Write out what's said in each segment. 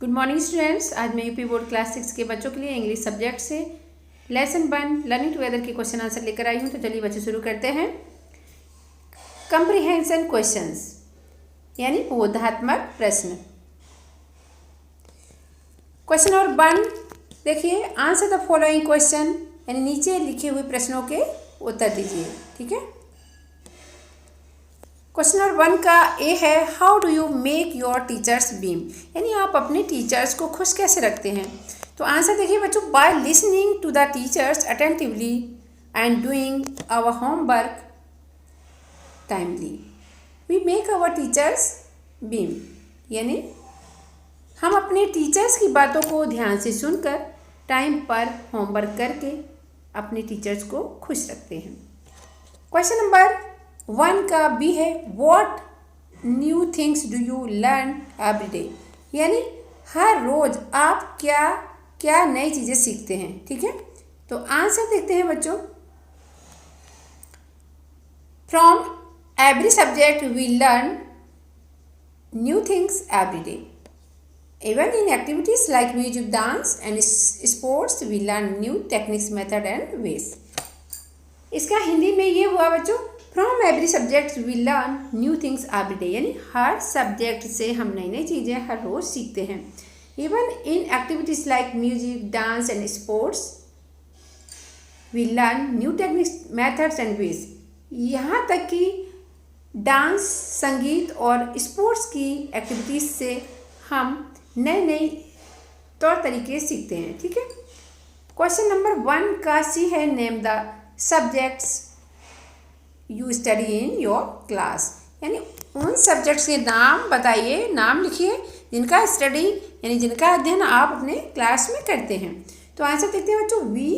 Good morning students. आज मैं UP board class 6 के बच्चों के लिए इंग्लिश सब्जेक्ट से लेसन 1 लर्निंग टुगेदर के क्वेश्चन आंसर लेकर आई हूँ। तो चलिए बच्चे शुरू करते हैं। कंप्रीहेंशन क्वेश्चंस यानी बोधात्मक प्रश्न। क्वेश्चन नंबर 1 देखिए, आंसर द फॉलोइंग क्वेश्चन यानी नीचे लिखे हुए प्रश्नों के उत्तर दीजिए। ठीक है, क्वेश्चन नंबर 1 का ए है, how do you make your teachers beam, यानी आप अपने टीचर्स को खुश कैसे रखते हैं। तो आंसर देखिए बच्चों, by listening to the teachers attentively and doing our homework timely we make our teachers beam, यानी हम अपने टीचर्स की बातों को ध्यान से सुनकर टाइम पर होमवर्क करके अपने टीचर्स को खुश रखते हैं। क्वेश्चन नंबर 1 का बी है, what new things do you learn every day, यानी हर रोज आप क्या क्या नई चीज़ें सीखते हैं। ठीक है, तो आंसर देखते हैं बच्चों। From every subject we learn new things every day, even in activities like music, dance and sports we learn new techniques, method and ways. इसका हिंदी में ये हुआ बच्चों, from every subject we learn new things every day, यानी हर subject से हम नई नई चीज़ें हर रोज़ सीखते हैं। Even in activities like music, dance and sports we learn new techniques, methods and ways, यहाँ तक कि डांस, संगीत और स्पोर्ट्स की एक्टिविटीज़ से हम नए नए तौर तरीके सीखते हैं। ठीक है, क्वेश्चन नंबर 1 का सी है, name the subjects you study in your class, यानी उन सब्जेक्ट्स के नाम बताइए, नाम लिखिए जिनका स्टडी यानी जिनका अध्ययन आप अपने क्लास में करते हैं। तो आंसर देखते हैं बच्चों, वी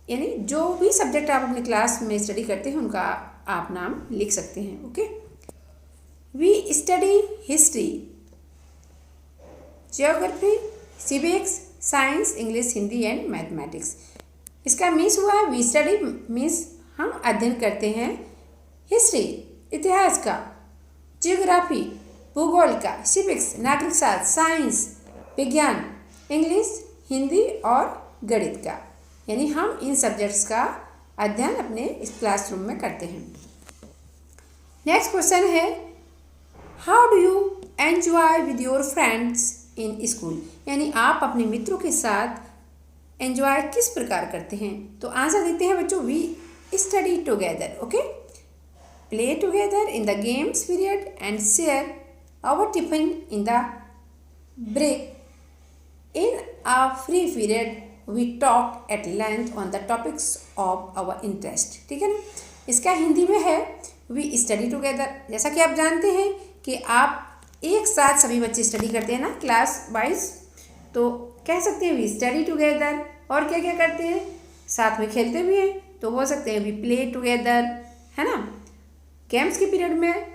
यानी जो भी सब्जेक्ट आप अपने क्लास में स्टडी करते हैं उनका आप नाम लिख सकते हैं। Okay, we study history, geography, civics, science, English, Hindi and mathematics. इसका मीन्स हुआ है, वी स्टडी मीन्स हम अध्ययन करते हैं हिस्ट्री इतिहास का, जियोग्राफी भूगोल का, सिविक्स नागरिक शास्त्र, साइंस विज्ञान, इंग्लिश हिंदी और गणित का, यानी हम इन सब्जेक्ट्स का अध्ययन अपने इस क्लासरूम में करते हैं। नेक्स्ट क्वेश्चन है, how do you enjoy with your friends in school, यानी आप अपने मित्रों के साथ एंजॉय किस प्रकार करते हैं। तो आंसर देखते हैं बच्चों, we study together, okay, play together in the games period and share our tiffin in the break. In our free period we talk at length on the topics of our interest. ठीक है ना, इसका हिंदी में है, we study together। जैसा कि आप जानते हैं कि आप एक साथ सभी बच्चे स्टडी करते हैं ना क्लास वाइज, तो कह सकते हैं वी स्टडी टुगेदर। और क्या क्या करते हैं, साथ में खेलते भी हैं, तो बोल सकते हैं वी प्ले टुगेदर, है ना। गेम्स के पीरियड में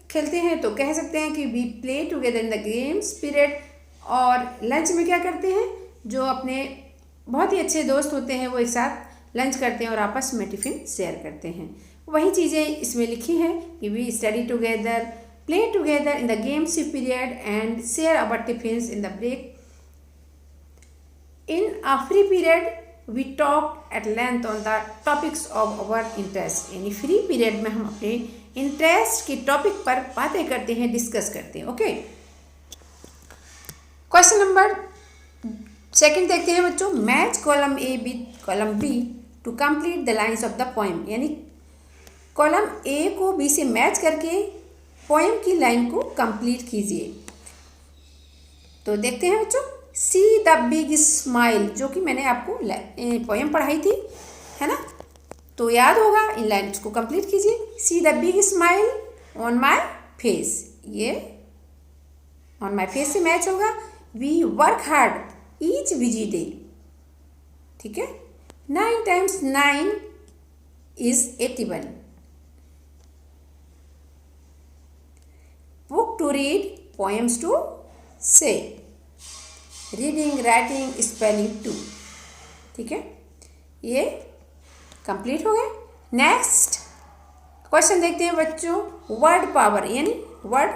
खेलते हैं तो कह सकते हैं कि we play together in the games period. और लंच में क्या करते हैं, जो अपने बहुत ही अच्छे दोस्त होते हैं वो एक साथ लंच करते हैं और आपस में टिफ़िन शेयर करते हैं। वही चीज़ें इसमें लिखी हैं कि we study together, play together in the games period and share our tiffins in the break. In a free period we talk at length on the topics of our interest, यानी free period में हम अपने interest के topic पर बातें करते हैं, discuss करते हैं। ओके, क्वेश्चन नंबर 2 देखते हैं बच्चों, match column A with column B to complete the lines of the poem, यानी कॉलम ए को बी से मैच करके पोएम की लाइन को कंप्लीट कीजिए। तो देखते हैं बच्चों, सी द बिग स्माइल, जो कि मैंने आपको पोएम पढ़ाई थी, है ना, तो याद होगा, इन लाइन्स को कंप्लीट कीजिए। See the big smile on my face, ये ऑन माई फेस से मैच होगा। We work hard each busy day, ठीक है। 9 times 9 is 81। Book to read, poems to say, reading, writing, spelling too. ठीक है, ये कंप्लीट हो गया। नेक्स्ट क्वेश्चन देखते हैं बच्चों, वर्ड पावर, यानी वर्ड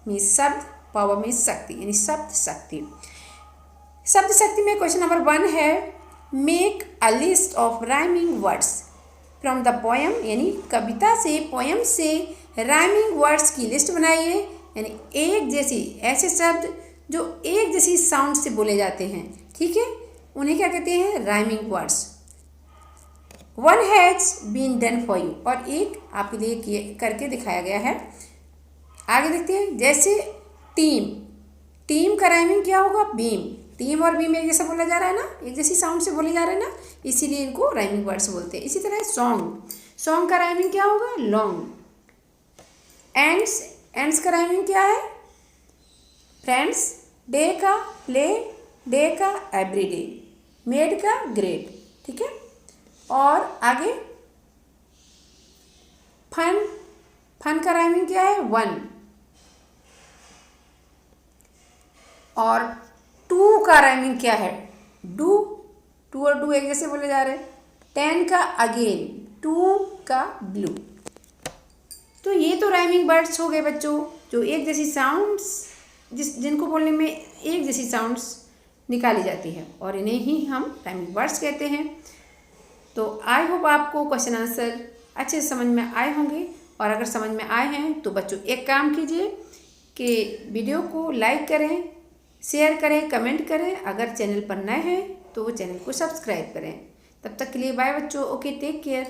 मीन्स शब्द, पावर मीन्स शक्ति, यानी शब्द शक्ति। शब्द शक्ति में क्वेश्चन नंबर 1 है, make a list of rhyming words from the poem, यानी कविता से, पोएम से राइमिंग वर्ड्स की लिस्ट बनाइए, यानी एक जैसी, ऐसे शब्द जो एक जैसी साउंड से बोले जाते हैं, ठीक है, उन्हें क्या कहते हैं, rhyming words. 1 has been done for you, और एक आपके लिए करके दिखाया गया है। आगे देखते हैं, जैसे टीम, टीम का राइमिंग क्या होगा, बीम। टीम और बीम एक जैसा बोला जा रहा है ना, एक जैसी साउंड से बोले जा रहे हैं ना, इसीलिए इनको राइमिंग वर्ड्स बोलते हैं। इसी तरह सॉन्ग, सॉन्ग का राइमिंग क्या होगा, लॉन्ग। एंड्स, एंड्स का राइमिंग क्या है, फ्रेंड्स। डे का प्ले, डे का एवरीडे, मेड का ग्रेट, ठीक है। और आगे फन, फन का राइमिंग क्या है, 1। और टू का राइमिंग क्या है, डू, टू और डू एक जैसे बोले जा रहे हैं। 10 का अगेन, 2 का ब्लू। तो ये तो राइमिंग वर्ड्स हो गए बच्चों, जो एक जैसी साउंड्स, जिनको बोलने में एक जैसी साउंड्स निकाली जाती है, और इन्हें ही हम राइमिंग वर्ड्स कहते हैं। तो आई होप आपको क्वेश्चन आंसर अच्छे से समझ में आए होंगे, और अगर समझ में आए हैं तो बच्चों एक काम कीजिए कि वीडियो को लाइक करें, शेयर करें, कमेंट करें। अगर चैनल पर नए हैं तो चैनल को सब्सक्राइब करें। तब तक के लिए बाय बच्चों, ओके, टेक केयर।